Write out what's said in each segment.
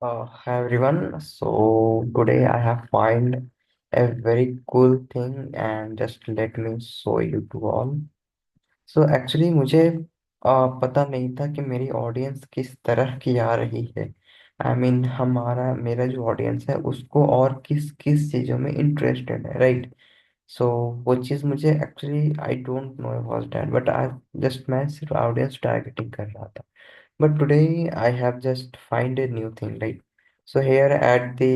Hi everyone. So today I have find a very cool thing and just let me show you to all. So actually मुझे पता नहीं था कि मेरी audience किस तरह की आ रही है। हमारा मेरा जो ऑडियंस है उसको और किस किस चीज़ों में इंटरेस्टेड है, राइट। सो वो चीज़ मुझे actually I don't know was that, but I just मैं सिर्फ ऑडियंस टारगेटिंग कर रहा था। But today I have just find a new thing, right? So here at the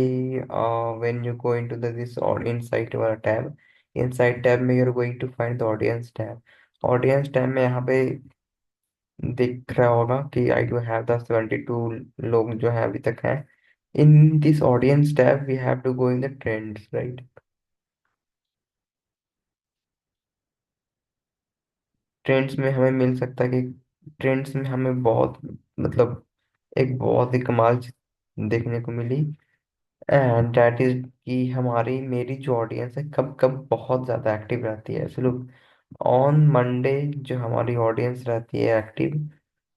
when you go into this or insight or tab, inside tab में you're going to find the audience tab. Audience tab में यहाँ पे दिख रहा होगा कि I do have the 72 लोग जो है अभी तक हैं. In this audience tab we have to go in the trends, right? Trends में हमें मिल सकता है कि ट्रेंड्स में हमें बहुत मतलब एक बहुत ही कमाल चीज़ देखने को मिली। एंड दैट इज कि हमारी मेरी जो ऑडियंस है कब कब बहुत ज़्यादा एक्टिव रहती है। सो लुक, ऑन मंडे जो हमारी ऑडियंस रहती है एक्टिव,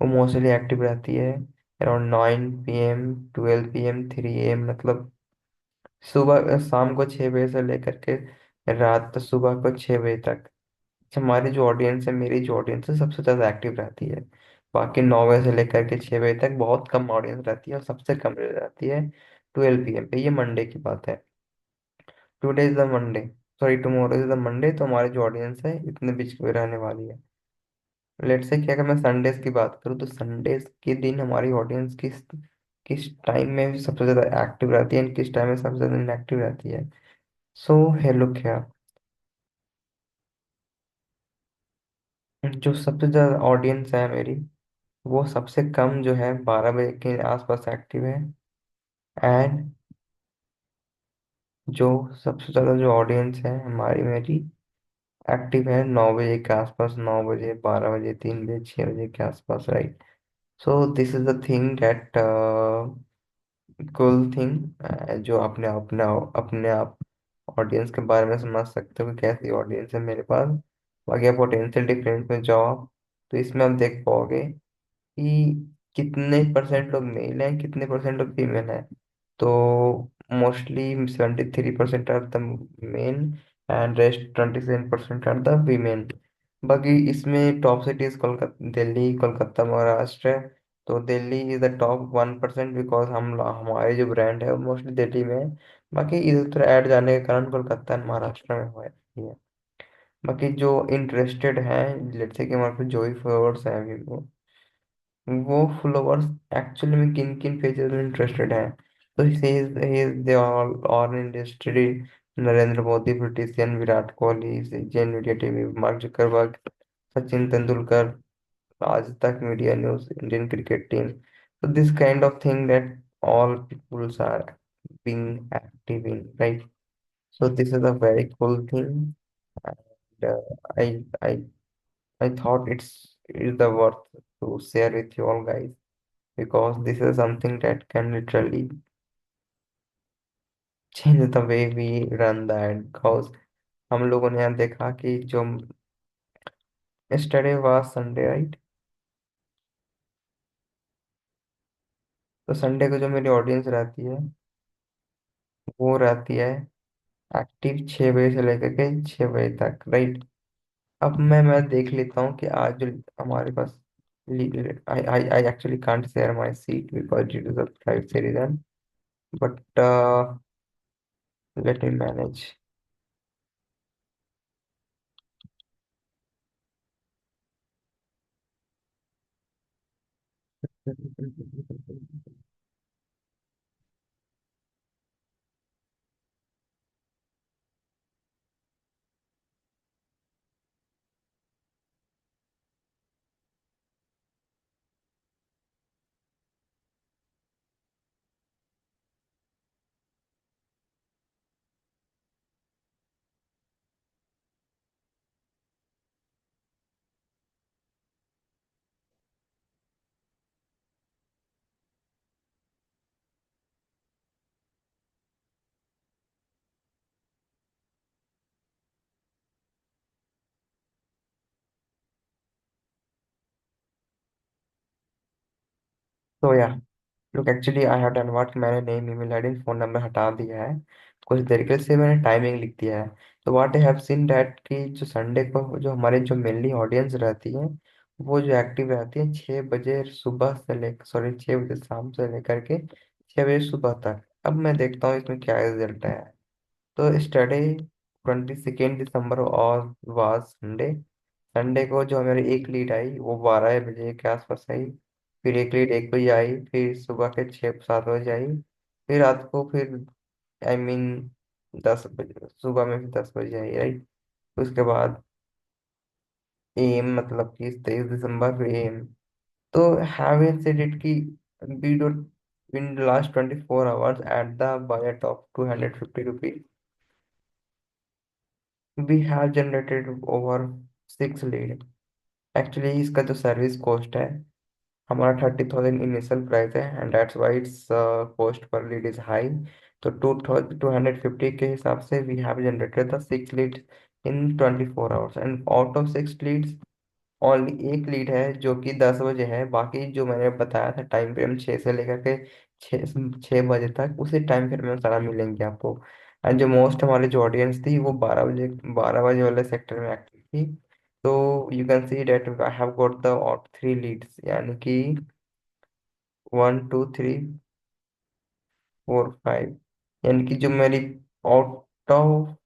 वो मोस्टली एक्टिव रहती है अराउंड 9 PM 12 PM 3 AM, मतलब सुबह शाम को 6 बजे से लेकर के रात सुबह को 6 बजे तक हमारी जो ऑडियंस है, मेरी जो ऑडियंस है सबसे ज़्यादा एक्टिव रहती है। बाकी 9 बजे से लेकर के 6 बजे तक बहुत कम ऑडियंस रहती है और सबसे कम रहती है 12 PM पे। ये मंडे की बात है। Today is the Monday, sorry tomorrow is the Monday, तो हमारी जो ऑडियंस है इतने बीच में रहने वाली है। लेट्स से क्या, अगर मैं संडेज की बात करूँ तो संडेज के दिन हमारी ऑडियंस किस किस टाइम में सबसे ज़्यादा एक्टिव रहती है और किस टाइम में सबसे ज़्यादा इनएक्टिव रहती है। सो हेलो क्या, जो सबसे ज़्यादा ऑडियंस है मेरी, वो सबसे कम जो है 12 बजे के आसपास एक्टिव है। एंड जो सबसे ज़्यादा जो ऑडियंस है हमारी मेरी एक्टिव है 9 बजे के आसपास, 9 बजे, 12 बजे, 3 बजे, 6 बजे के आसपास, right. So this is the thing that cool thing जो अपने अपने अपने आप ऑडियंस के बारे में समझ सकते हो कि कैसी ऑडियंस है मेरे पास। बाकी आप पोटेंशियल डिफरेंस में जाओ आप, तो इसमें आप देख पाओगे कि कितने परसेंट लोग मेल हैं, कितने परसेंट लोग फीमेल हैं। तो mostly 73% are the men and rest 27% are the women. बाकी इसमें टॉप सिटीज कोलकाता, दिल्ली, कोलकाता, महाराष्ट्र है। तो Delhi is the top 1% because हमारे जो ब्रांड है वो मोस्टली दिल्ली में है। बाकी इधर उधर ऐड जाने के कारण कोलकाता एंड महाराष्ट्र में हुआ है। बाकी जो इंटरेस्टेड हैं, लेट्स से कि हमारे पास जो भी फॉलोअर्स हैं अभी, वो फॉलोअर्स एक्चुअली में किन किन पेजेस में इंटरेस्टेड हैं। तो he is they all interested in Narendra Modi, ब्रिटिशियन, Virat Kohli, Jain media TV, Mark Zuckerberg, Sachin Tendulkar, Aaj Tak media news, Indian cricket team. So this kind of thing that all peoples are being active in, right? So this is a very cool thing, and I I thought it's the worth to share with you all guys, because this is something that can literally change the way we run the ad. Because हम लोगों ने यहाँ देखा कि जो yesterday was Sunday, right. तो Sunday को जो मेरी ऑडियंस रहती है वो रहती है एक्टिव 6 बजे से लेकर के 6 बजे तक, राइट। अब मैं देख लेता हूँ कि आज जो हमारे पास, I actually can't share my seat because due to the privacy reason, but let me manage. तो या लोग actually I have done what, मैंने name email ID phone number हटा दिया है, कुछ तरीके से मैंने टाइमिंग लिख दिया है। तो what I have seen that कि जो संडे को जो हमारे जो मेनली ऑडियंस रहती है, वो जो एक्टिव रहती है 6 बजे सुबह से लेकर, सॉरी 6 बजे शाम से लेकर के 6 बजे सुबह तक। अब मैं देखता हूँ इसमें क्या रिजल्ट है। तो स्टडी 22 दिसंबर और वाज संडे। संडे को जो मेरी एक लीड आई वो 12 बजे के आसपास आई। फिर एक लीड 1 बजे आई, फिर सुबह के 6-7 बजे आई। फिर रात को फिर आई मीन 10 बजे, सुबह में फिर 10 बजे आई, राइट। उसके बाद एम मतलब कि 23 दिसंबर फिर एम। तो हैव सेड इट कि we do in the last 24 hours at the budget of 250 rupees we have generated over 6 lead। Actually इसका जो सर्विस कॉस्ट है, हमारा 30,000 इनिशियल प्राइस है, and that's why it's cost पर लीड इज हाई। तो 250 के हिसाब से we have generated the 6 leads in 24 hours, and out of 6 leads only एक लीड है जो कि 10 बजे है। बाकी जो मैंने बताया था टाइम फ्रेम 6 से लेकर के 6 बजे तक, उसी टाइम फ्रेम में सारा मिलेंगे आपको। एंड जो मोस्ट हमारी जो ऑडियंस थी वो 12 बजे वाले सेक्टर में एक्टिव थी। तो you can see that I have got the 3 leads, यानी कि 1 2 3 4 5, यानी कि जो मेरी out of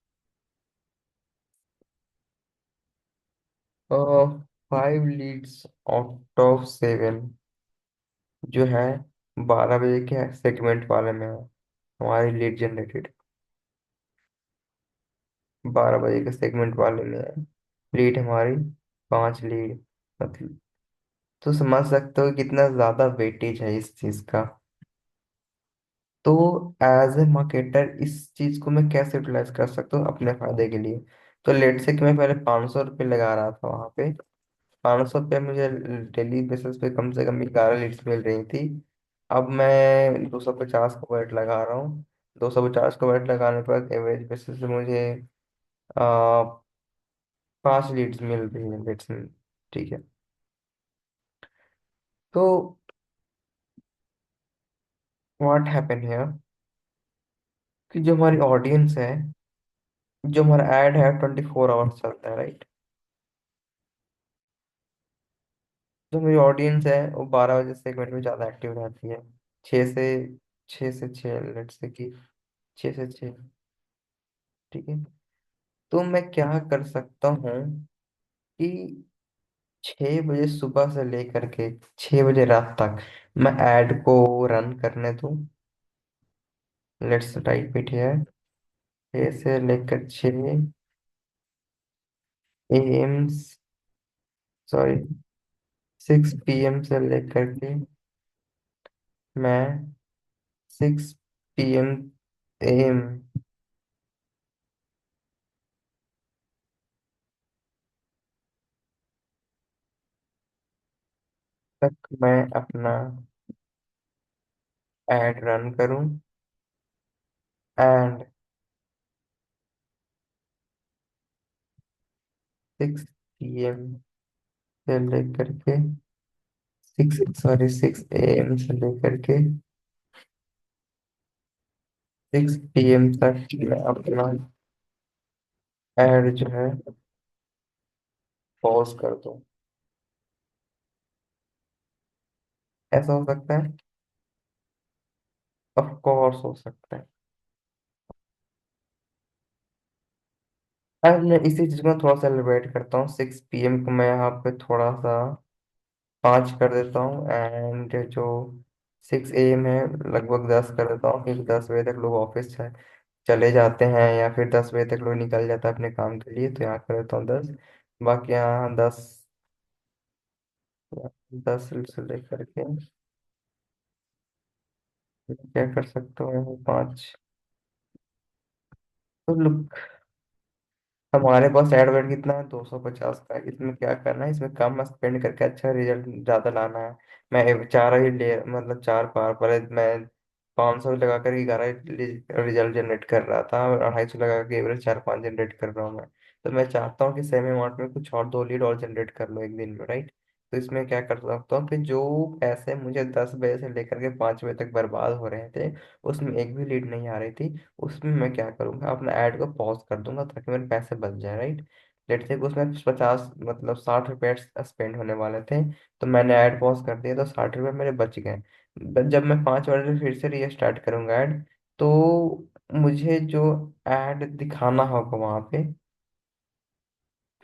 5 leads out of 7 जो है 12 बजे के सेगमेंट वाले में है हमारी लीड जनरेटेड। 12 बजे के सेगमेंट वाले में है लीड हमारी, 5 लीड। मतलब तो समझ सकते हो कितना ज्यादा वेटेज है इस चीज का। तो एज ए मार्केटर इस चीज को मैं कैसे यूटिलाइज कर सकता हूँ अपने फायदे के लिए। तो लेट से कि मैं पहले 500 रुपये लगा रहा था वहां पे, 500 रुपये मुझे डेली बेसिस पे कम से कम 11 लीड्स मिल रही थी। अब मैं 250 का वेट लगा रहा हूँ। 250 का वेट लगाने पर एवरेज बेसिस पे मुझे आ, 5 लीड्स मिल रही है, लेट्स, ठीक है। तो व्हाट हैपन हियर कि जो हमारी ऑडियंस है, जो हमारा एड है 24 आवर्स चलता है, राइट। जो मेरी ऑडियंस है वो 12 बजे सेगमेंट में ज़्यादा एक्टिव रहती है। 6 से 6 लेट्स से कि 6 से 6, ठीक है। तो मैं क्या कर सकता हूँ कि 6 बजे सुबह से लेकर के 6 बजे रात तक मैं ऐड को रन करने दूँ। लेट्स टाइप इट हियर, 6 से लेकर 6 AM, सॉरी 6 PM से लेकर के मैं 6 PM AM तक मैं अपना एड रन करूं, एंड 6 PM से लेकर के 6 AM से लेकर के 6 PM तक मैं अपना एड जो है पॉज कर दूं। ऐसा हो सकता है, ऑफ कोर्स हो सकता है। अब मैं इसी चीज को थोड़ा सा एलिब्रेट करता हूँ। 6 PM को मैं यहाँ पे थोड़ा सा 5 कर देता हूँ, एंड जो 6 AM है लगभग 10 कर देता हूँ, क्योंकि 10 बजे तक लोग ऑफिस चले जाते हैं, या फिर 10 बजे तक लोग निकल जाता है अपने काम के लिए, तो यहाँ कर देता हूँ 10। बाकी यहाँ 10 से लेकर के क्या कर सकता हूँ यहाँ 5। तो लुक, हमारे पास एडवर्ड कितना है, 250 का है। इसमें क्या करना है, इसमें कम स्पेंड करके अच्छा रिजल्ट ज्यादा लाना है। मैं चार ही ले मतलब 4 बार पहले मैं 500 लगा कर 11 रिजल्ट जनरेट कर रहा था, और 250 लगा के एवरेज 4-5 जनरेट कर रहा हूँ मैं। तो मैं चाहता हूँ कि सेम अमाउंट में कुछ और 2 लीड और जनरेट कर लो एक दिन में, राइट। तो इसमें क्या कर सकता हूँ कि जो पैसे मुझे 10 बजे से लेकर के 5 बजे तक बर्बाद हो रहे थे, उसमें एक भी लीड नहीं आ रही थी, उसमें मैं क्या करूँगा, अपना ऐड को पॉज कर दूंगा ताकि मेरे पैसे बच जाए, राइट। लेट से उसमें 50 मतलब 60 रुपये स्पेंड होने वाले थे, तो मैंने ऐड पॉज कर दिया तो 60 रुपये मेरे बच गए। जब मैं 5 मिनट में फिर से रीस्टार्ट करूंगा ऐड, तो मुझे जो ऐड दिखाना होगा वहां पे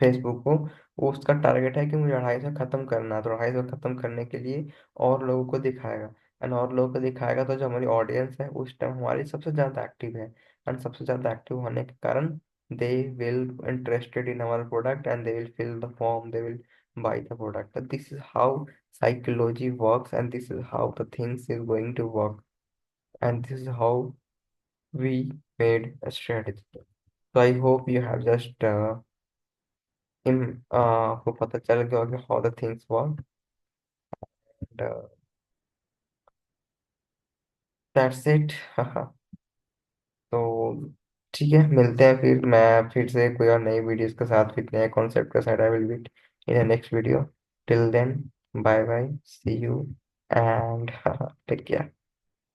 फेसबुक को, वो उसका टारगेट है कि मुझे 250 खत्म करना है, तो 250 खत्म करने के लिए और लोगों को दिखाएगा। एंड और लोगों को दिखाएगा तो जो हमारी ऑडियंस है उस टाइम हमारी सबसे ज़्यादा एक्टिव है, एंड सबसे ज़्यादा एक्टिव होने के कारण they will interested in our product and they will fill the form, they will buy the product. But this is how psychology works, and this is how the things is going to work, and this is how we made a strategy. So I hope you have just इन आपको पता चल गया होगा how the things work, and that's it. तो ठीक है, मिलते हैं फिर, मैं फिर से कोई और नई वीडियोस के साथ, फिर नए कॉन्सेप्ट के साथ I will meet in next video. Till then, bye bye, see you and take care.